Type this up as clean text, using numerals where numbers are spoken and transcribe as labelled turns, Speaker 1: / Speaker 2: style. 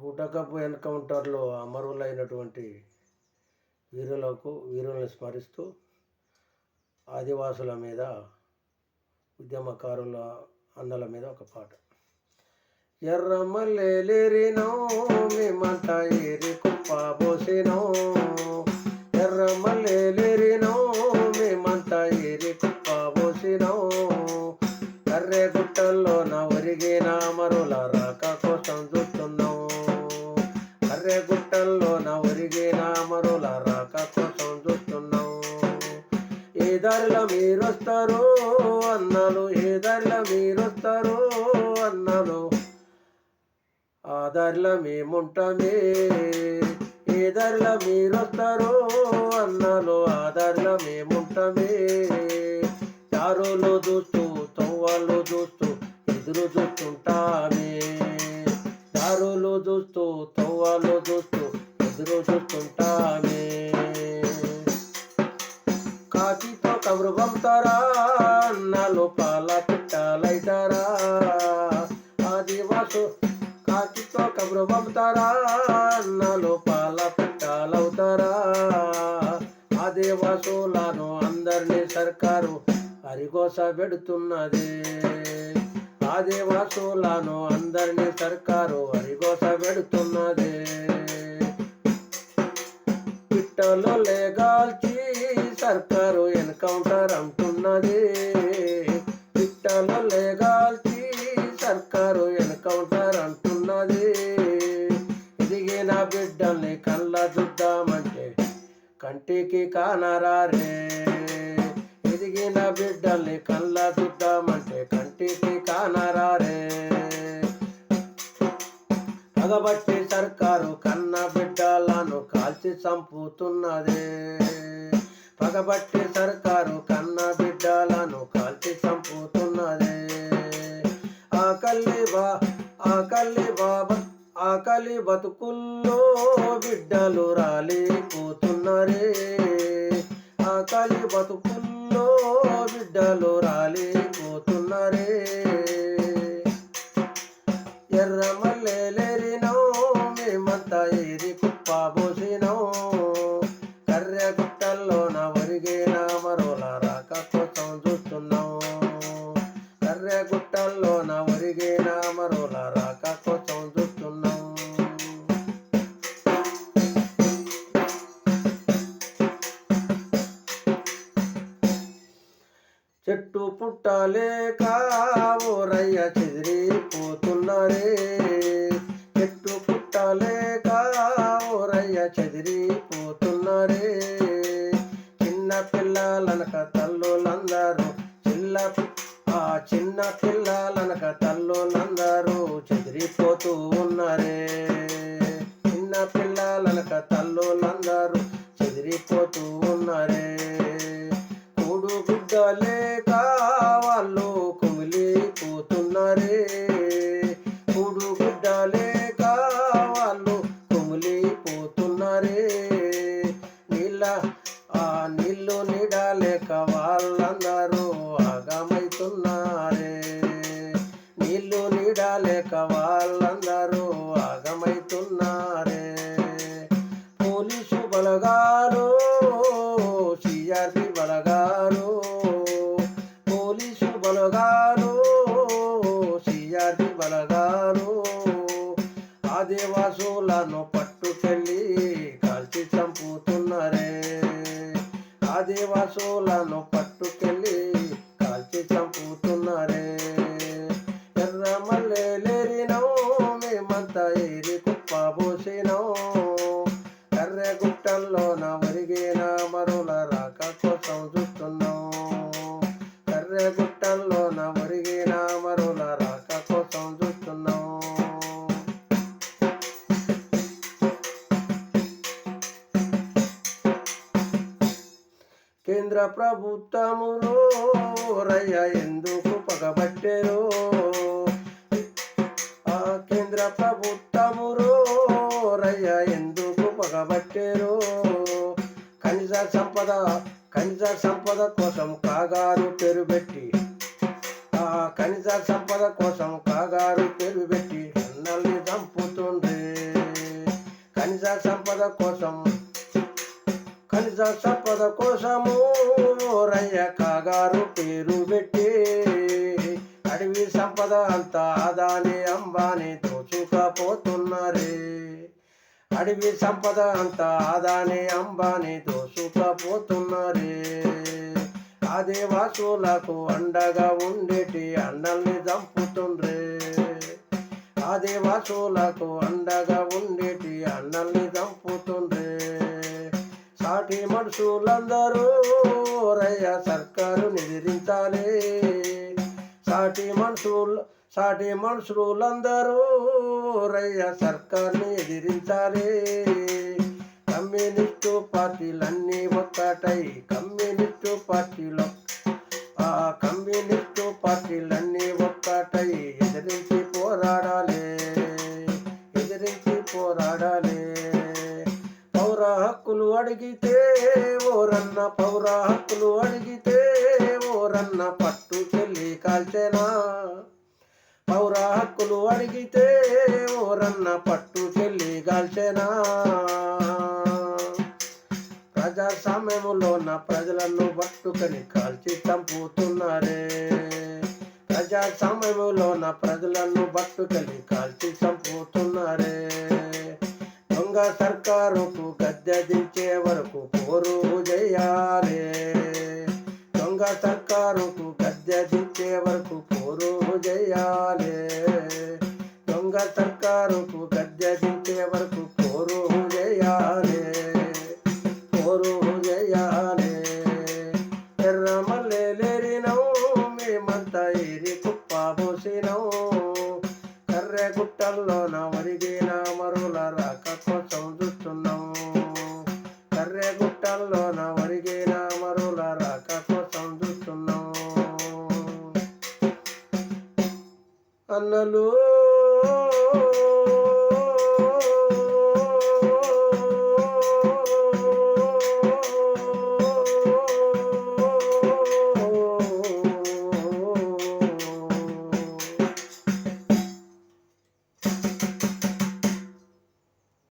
Speaker 1: బూటకపు ఎన్కౌంటర్లో అమరులైనటువంటి వీరులను స్మరిస్తూ ఆదివాసుల మీద, ఉద్యమకారుల అన్నల మీద ఒక పాట. ఎర్రమల్లెలేరినో మేమంతా ఏరి కుప్ప పోసినో, ఎర్రమల్లెలేరినో మేమంతా ఏరి కుప్ప పోసినో, కర్రెగుట్టల్లో ఒరిగిన అమరుల రాక కోసం చూస్తున్నాం, కర్రెగుట్టల్లో ఒరిగిన అమరుల రాక కోసం చూస్తున్నాం. ఏ దారిలో మీరొస్తారో అన్నాలు, ఏ దారిలో మీరొస్తారో అన్నాలు, ఆ దారిలో మేముంటామే. ఏ దారిలో మీరొస్తారో అన్నాలు, ఆ దారిలో మేముంటామే. దారులు చూస్తూ తవ్వాళ్ళు చూస్తూ ఎదురు చూస్తుంటామే, దారులు చూస్తూ తవ్వాళ్ళు చూస్తూ ఎదురు చూస్తుంటామే. కాకితో కబురు పంపుతారా అన్నాలు, పాల పిట్టాలైతారా ఆదివాసు. కాకితో కబురు పంపుతారా అన్నాలు, పాల పిట్టాలవుతారా. ఆదివాసులను అందరినీ సర్కారు అరిగోస పెడుతున్నది, ఆదివాసులను అందరినీ సర్కారు అరిగోస పెడుతున్నది. పిట్టలు లేగాల్చి సర్కారు ఎన్కౌంటర్ అంటున్నది, పిట్టలు లేగాల్చి సర్కారు ఎన్కౌంటర్ అంటున్నది. ఎదిగిన బిడ్డల్ని కళ్ళ చూద్దామంటే కంటికి కానరారే, ఎదిగిన బిడ్డల్ని కళ్ళ చూద్దామంటే కంటికి కానరారే. పగబట్టి సర్కారు కన్న బిడ్డలను కాల్చి చంపుతున్నదే, పగబట్టి సర్కారు కన్న బిడ్డలను కాల్చి చంపుతున్నదే. ఆకలి బతుకుల్లో బిడ్డలు రాలిపోతున్నరే, ఆకలి బతుకుల్లో బిడ్డలు రాలిపోతున్నరే. ఎర్రమల్లెలేరినో మేమంతా ఏరి కుప్ప పోసినో, కర్రెగుట్టల్లో ఒరిగిన అమరుల రాక కోసం చూస్తున్నాం, కర్రెగుట్టల్లో ఒరిగిన అమరుల రాక కోసం చూస్తున్నాం. చెట్టు పుట్టలేక ఊరయ్య చెదిరిపోతున్నారే, చెట్టు పుట్టలేక ఊరయ్య చెదిరిపోతున్నారే. చిన్న పిల్లలనక తల్లులందరూ చిన్న పిల్లలనక తల్లులందరూ చెదిరిపోతూ ఉన్నారే, చిన్న పిల్లలనక తల్లులందరూ చెదిరిపోతూ ఉన్నారే. కూడు గుడ్డ లేక వాళ్ళు కుమిలిపోతున్నారే, కూడు గుడ్డ లేక వాళ్ళు కుమిలిపోతున్నారే. నీళ్ళు నీడలేక వాళ్ళందరూ ఆగమైతున్నారే, నీళ్ళు నీడలేక వాళ్ళందరూ ఆగమైతున్నారే. పోలీసు బలగాలు, సిఆర్పి బలగాలు, పోలీసు బలగాలు, సిఆర్పి బలగాలు ఆదివాసులను పట్టుకెళ్ళి కాల్చి చంపుతున్నారే, ఆదివాసులను పట్టుకెళ్ళి కాల్చి చంపుతున్నారే. ఎర్రమల్లెలేరినో మేమంతా ఏరి కుప్ప పోసినో, కర్రెగుట్టల్లో ఒరిగిన అమరుల రాక కోసం చూస్తున్నాం, కర్రెగుట్టల్లో ఒరిగిన అమరుల రాక కోసం చూస్తున్నాం. కేంద్ర ప్రభుత్వములో రయ్య ఎందుకు పగబట్టెరో, కేంద్ర ప్రభుత్వములో రయ్య ఎందుకు పగబట్టెరో. ఖనిజ సంపద కోసం కాగారు పేరు పెట్టి, ఖనిజ సంపద కోసం కాగారు పేరు పెట్టి అన్నల్ని చంపుతుండ్రే. ఖనిజ సంపద కోసము రయ్య కాగారు పేరు పెట్టి అడవి సంపద అంతా అదాని అంబానీ దోచుకపోతున్నారే. అడవి సంపద అంతా అదాని అంబానీ దోచుకపోతున్నారే. ఆదివాసులకు అండగా ఉండేటి అన్నల్ని చంపుతుండ్రే. ఆదివాసులకు అండగా ఉండేటి అన్నల్ని చంపుతుండ్రే. సాటి మనుషులందరూ రయ్య సర్కారు నిద్రించాలి. సాటి మనుషులందరూ రయ్య సర్కార్ని ఎదిరించాలి. కమ్యూనిస్టు పార్టీలన్నీ ఒక్కటై కమ్యూనిస్టు పార్టీలన్నీ ఒక్కటై ఎదిరించి పోరాడాలి. పౌర హక్కులు అడిగితే ఓరన్న పట్టు చెల్లి కాల్చెనా. పౌర హక్కులు అడిగితే ఓరన్న పట్టు చెల్లి కాల్చెనా. ప్రజాస్వామ్యములోన ప్రజలను పట్టుకొని కాల్చి చంపుతున్నారే. ప్రజాస్వామ్యములోన ప్రజలను పట్టుకొని కాల్చి చంపుతున్నారే. దొంగ సర్కారుకు గద్దె దించే వరకు పోరు చేయాలి. దొంగ సర్కారుకు గద్దె దించే వరకు పోరు చేయాలి. దొంగ సర్కారుకు గద్దె దించే వరకు పోరు చేయాలి. ఎర్రమల్లెలేరినవు మేమంతా ఏరి కుప్ప పోసినవు. కర్రెగుట్టల్లోన ఒరిగిన మరుల రాక కోసం చూస్తున్నాము. కర్రెగుట్టల్లోన ఒరిగిన మరుల రాక కోసం చూస్తున్నాము. అన్నలు